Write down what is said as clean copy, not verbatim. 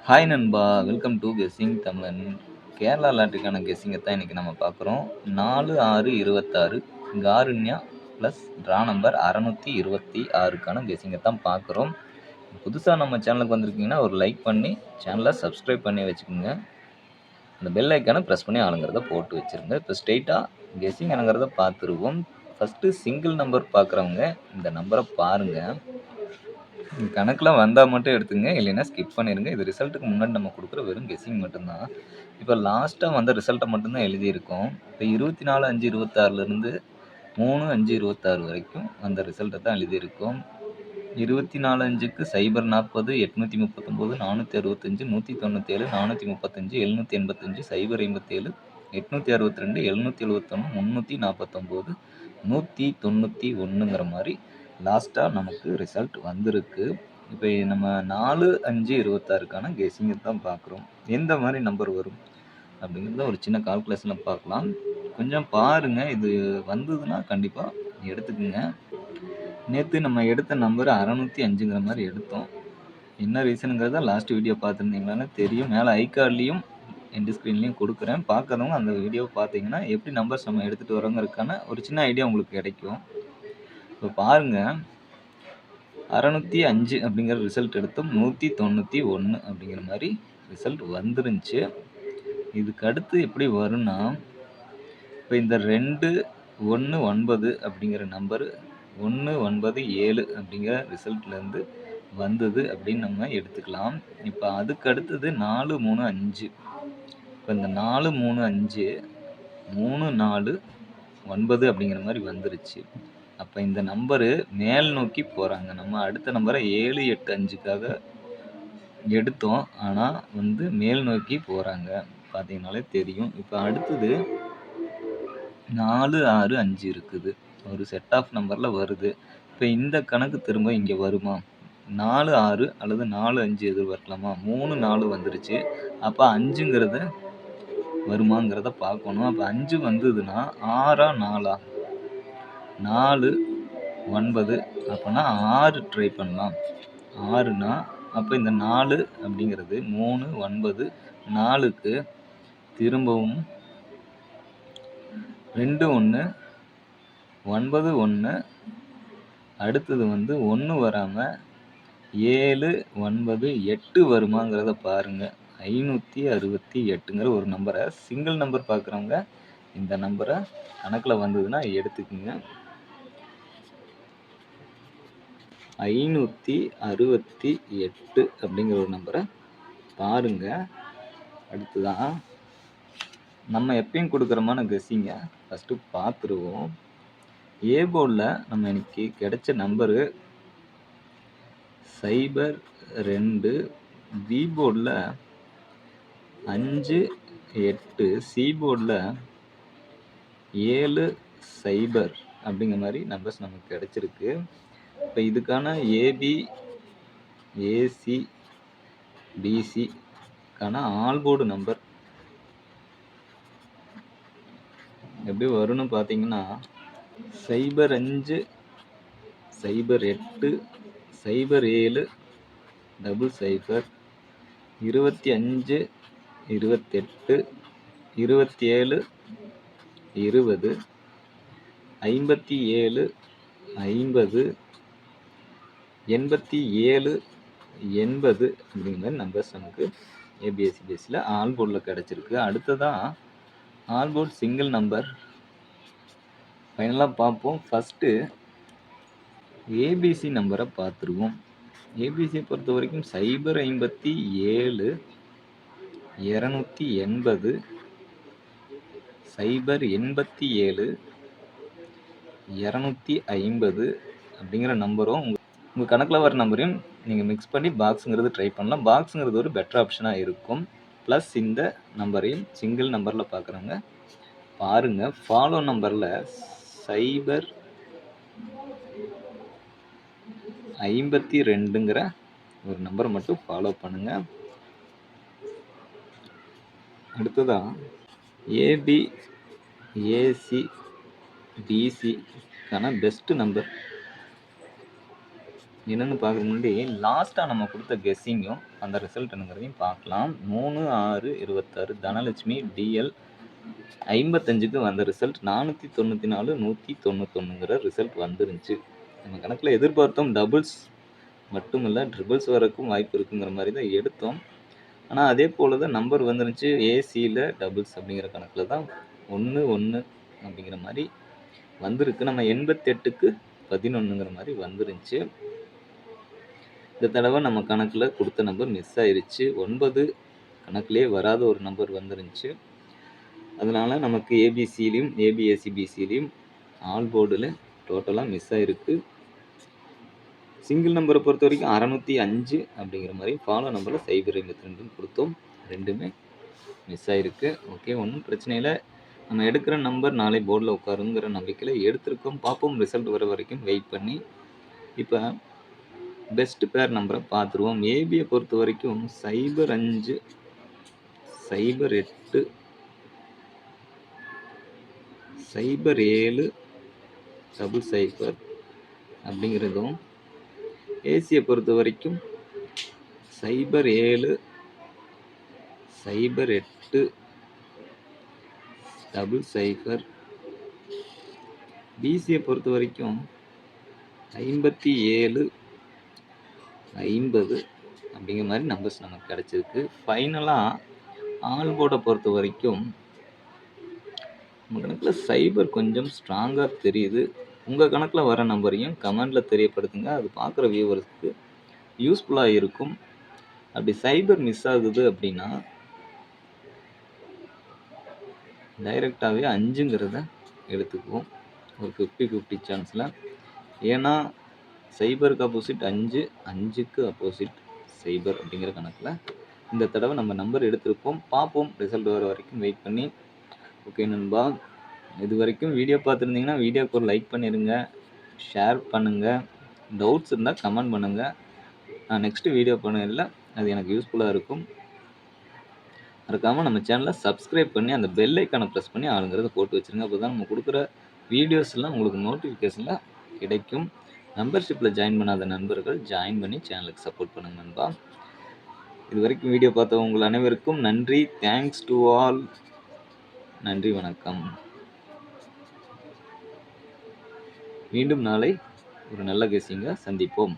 Hi நண்பா! Welcome to guessing தமிழன். கேரளா லாட்டரிக்கான கெஸ்ஸிங்க தான் இன்னைக்கு நம்ம பார்க்குறோம். 4, 6, 26 காருண்யா ப்ளஸ் ட்ரா நம்பர் 626க்கான கெஸ்ஸிங்க தான் பார்க்குறோம். புதுசா நம்ம சேனலுக்கு வந்திருக்கீங்கன்னா, ஒரு லைக் பண்ணி சேனலை சப்ஸ்கிரைப் பண்ணி வச்சுக்கோங்க. அந்த பெல் ஐக்கானை ப்ரெஸ் பண்ணி ஆளுங்கிறத போட்டு வச்சுருங்க. இப்போ ஸ்ட்ரெயிட்டா கெஸ்ஸிங் என்னங்கிறத பார்த்துருவோம். ஃபஸ்ட்டு சிங்கிள் நம்பர் பார்க்குறவங்க இந்த நம்பரை பாருங்கள். கணக்கில் வந்தால் மட்டும் எடுத்துங்க, இல்லைன்னா ஸ்கிப் பண்ணிடுங்க. இது ரிசல்ட்டுக்கு முன்னாடி நம்ம கொடுக்குற வெறும் கெஸ்ஸிங் மட்டும்தான். இப்போ லாஸ்ட்டாக வந்த ரிசல்ட்டை மட்டும்தான் எழுதியிருக்கோம். இப்போ 24/5/26லேருந்து 3/5/26 வரைக்கும் அந்த ரிசல்ட்டை தான் எழுதியிருக்கோம். 24/5க்கு 040, 839, 465, 197, 435, 785, 057, 862, 771, 349, 191ங்கிற மாதிரி லாஸ்ட்டாக நமக்கு ரிசல்ட் வந்திருக்கு. இப்போ நம்ம 4/5/26க்கான கெஸ்ஸிங்கை தான் பார்க்குறோம். எந்த மாதிரி நம்பர் வரும் அப்படிங்கிறத ஒரு சின்ன கால்குலேஷனில் பார்க்கலாம். கொஞ்சம் பாருங்கள், இது வந்ததுன்னா கண்டிப்பாக எடுத்துக்குங்க. நேற்று நம்ம எடுத்த நம்பர் 605ங்கிற மாதிரி எடுத்தோம். என்ன ரீசனுங்கிறத லாஸ்ட் வீடியோ பார்த்துருந்தீங்களான்னு தெரியும். மேலே ஐகார்ட்லேயும் எண்டு ஸ்க்ரீன்லேயும் கொடுக்குறேன். பார்க்காதவங்க அந்த வீடியோவை பார்த்தீங்கன்னா எப்படி நம்பர்ஸ் நம்ம எடுத்துகிட்டு வரோங்கிறதுக்கான ஒரு சின்ன ஐடியா உங்களுக்கு கிடைக்கும். இப்போ பாருங்கள், 605 அப்படிங்கிற ரிசல்ட் எடுத்தோம். 191 அப்படிங்கிற மாதிரி ரிசல்ட் வந்துருந்துச்சு. இதுக்கு அடுத்து எப்படி வரும்னா, இப்போ இந்த 219 அப்படிங்கிற நம்பரு 197 அப்படிங்கிற ரிசல்ட்லேருந்து வந்தது அப்படின்னு நம்ம எடுத்துக்கலாம். இப்போ அதுக்கு அடுத்தது 435. இப்போ இந்த 435 349 அப்படிங்கிற மாதிரி வந்துருச்சு. அப்போ இந்த நம்பரு மேல் நோக்கி போகிறாங்க. நம்ம அடுத்த நம்பரை 785க்காக எடுத்தோம், ஆனால் வந்து மேல் நோக்கி போகிறாங்க. பார்த்தீங்கனாலே தெரியும். இப்போ அடுத்தது 465 இருக்குது, ஒரு செட் ஆஃப் நம்பரில் வருது. இப்போ இந்த கணக்கு திரும்ப இங்கே வருமா? 46 அல்லது 45 எதிர்பார்க்கலாமா? 3 4 வந்துருச்சு. அப்போ 5ங்கிறத வருமாங்கிறத பார்க்கணும். அப்போ 5 வந்ததுன்னா 6ஆ 4ஆ? 4 9, அப்போனா 6 ட்ரை பண்ணலாம். 6னா அப்போ இந்த 4 அப்படிங்கிறது 3 9 4க்கு திரும்பவும் 2 1 9 1, அடுத்தது வந்து 1 வராமல் 7 9 8 வருமாங்கிறத பாருங்கள். 568ங்கிற ஒரு நம்பரை சிங்கிள் நம்பர் பார்க்குறவங்க இந்த நம்பரை கணக்கில் வந்ததுன்னா எடுத்துக்குங்க. 568 அப்படிங்கிற ஒரு நம்பரை பாருங்கள். அடுத்துதான் நம்ம எப்பயும் கொடுக்குறமான கெஸ்ஸிங்க ஃபஸ்ட்டு பார்த்துருவோம். ஏ போர்டில் நம்ம இன்னைக்கு கிடைச்ச நம்பரு 02, பி போர்டில் 5 8, சி போர்டில் 7 0 அப்படிங்கிற மாதிரி நம்பர்ஸ் நமக்கு கிடைச்சிருக்கு. இப்போ இதுக்கான ஏபி ஏசி பிசிக்கான ஆல் போர்டு நம்பர் எப்படி வரும்னு பார்த்தீங்கன்னா 05 08 07 00 25 28 27 20 57 50 87 80 அப்படிங்கிற மாதிரி நம்பர்ஸ் நமக்கு ஏபிஎஸ்சி பேஸில் ஆல் போர்டில் கிடச்சிருக்கு. அடுத்ததான் ஆல் போர்ட் சிங்கிள் நம்பர் ஃபைனலாக பார்ப்போம். ஃபஸ்ட்டு ஏபிசி நம்பரை பார்த்துருவோம். ஏபிசியை பொறுத்த வரைக்கும் 057 280 087 250 அப்படிங்கிற நம்பரும் உங்கள் கணக்கில் வர நம்பரையும் நீங்கள் மிக்ஸ் பண்ணி பாக்ஸுங்கிறது ட்ரை பண்ணலாம். பாக்ஸுங்கிறது ஒரு பெட்டர் ஆப்ஷனாக இருக்கும். ப்ளஸ் இந்த நம்பரையும் சிங்கிள் நம்பரில் பார்க்குறவங்க பாருங்கள். ஃபாலோ நம்பரில் 052ங்கிற ஒரு நம்பரை மட்டும் ஃபாலோ பண்ணுங்கள். அடுத்ததான் ஏபி ஏசி பிசிக்கான பெஸ்ட்டு நம்பர் என்னென்னு பார்க்குற முன்னாடி லாஸ்ட்டாக நம்ம கொடுத்த கெஸ்ஸிங்கும் அந்த ரிசல்ட் என்னங்கிறதையும் பார்க்கலாம். 3, 6, 26 தனலட்சுமி டிஎல் 55க்கு வந்த ரிசல்ட் 494, 191ங்கிற ரிசல்ட் வந்துருந்துச்சு. நம்ம கணக்கில் எதிர்பார்த்தோம் டபுள்ஸ் மட்டும் இல்லை, ட்ரிபிள்ஸ் வரக்கும் வாய்ப்பு இருக்குங்கிற மாதிரி தான் எடுத்தோம். ஆனால் அதே போல் தான் நம்பர் வந்துருந்துச்சு. ஏசியில் டபுள்ஸ் அப்படிங்கிற கணக்கில் தான் 1, 1 அப்படிங்கிற மாதிரி வந்திருக்கு. நம்ம 88க்கு 11ங்கிற மாதிரி வந்துருந்துச்சு. இந்த தடவை நம்ம கணக்கில் கொடுத்த நம்பர் மிஸ் ஆயிருச்சு. 9 கணக்கிலே வராத ஒரு நம்பர் வந்துருந்துச்சு. அதனால் நமக்கு ஏபிசிலையும் ஏபிஎஸ்சிபிசிலையும் ஆல் போர்டில் டோட்டலாக மிஸ் ஆகிருக்கு. சிங்கிள் நம்பரை பொறுத்த வரைக்கும் 605 அப்படிங்கிற மாதிரி, ஃபாலோ நம்பரில் 052 கொடுத்தோம். ரெண்டுமே மிஸ் ஆகிருக்கு. ஓகே, ஒன்றும் பிரச்சனை இல்லை. நம்ம எடுக்கிற நம்பர் நாளை போர்டில் உட்காருங்கிற நம்பிக்கையில் எடுத்திருக்கோம். பார்ப்போம், ரிசல்ட் வர வரைக்கும் வெயிட் பண்ணி. இப்போ பெஸ்ட் பேர் நம்பரை பார்த்துருவோம். ஏபியை பொறுத்த வரைக்கும் 05, 08, 07, 00 அப்படிங்கிறதும், ஏசியை பொறுத்த வரைக்கும் 07, 08, 00, பிசியை பொறுத்த வரைக்கும் 57, 50 அப்படிங்கிற மாதிரி நம்பர்ஸ் நமக்கு கிடச்சிருக்கு. ஃபைனலாக ஆல் போர்டை பொறுத்த வரைக்கும் நம்ம கணக்கில் சைபர் கொஞ்சம் ஸ்ட்ராங்காக தெரியுது. உங்கள் கணக்கில் வர நம்பரையும் கமெண்டில் தெரியப்படுத்துங்க. அது பார்க்குற வியூவர்ஸ்க்கு யூஸ்ஃபுல்லாக இருக்கும். அப்படி சைபர் மிஸ் ஆகுது அப்படின்னா டைரெக்டாகவே 5ங்கிறத எடுத்துக்குவோம். ஒரு 50-50 சான்ஸில். ஏன்னா சைபருக்கு ஆப்போசிட் 5, 5க்கு ஆப்போசிட் சைபர் அப்படிங்கிற கணக்கில் இந்த தடவை நம்ம நம்பர் எடுத்திருப்போம். பார்ப்போம், ரிசல்ட் வர வரைக்கும் வெயிட் பண்ணி. ஓகே நண்பா, இது வரைக்கும் வீடியோ பார்த்துருந்தீங்கன்னா வீடியோக்கு ஒரு லைக் பண்ணிடுங்க, ஷேர் பண்ணுங்கள், டவுட்ஸ் இருந்தால் கமெண்ட் பண்ணுங்கள். நான் நெக்ஸ்ட்டு வீடியோ பண்ணதில்லை, அது எனக்கு யூஸ்ஃபுல்லாக இருக்கும். மறக்காமல் நம்ம சேனலை சப்ஸ்கிரைப் பண்ணி அந்த பெல் ஐக்கானை ப்ரெஸ் பண்ணி ஆளுங்கிறத போட்டு வச்சுருங்க. அப்போ தான் நம்ம கொடுக்குற வீடியோஸ்லாம் உங்களுக்கு நோட்டிஃபிகேஷனில் கிடைக்கும். மெம்பர்ஷிப்பில் ஜாயின் பண்ணாத நண்பர்கள் ஜாயின் பண்ணி சேனலுக்கு சப்போர்ட் பண்ணுங்க நண்பா. இது வரைக்கும் வீடியோ பார்த்த உங்கள் அனைவருக்கும் நன்றி. Thanks to all. நன்றி, வணக்கம். மீண்டும் நாளை ஒரு நல்ல கெஸ்ஸிங்க சந்திப்போம்.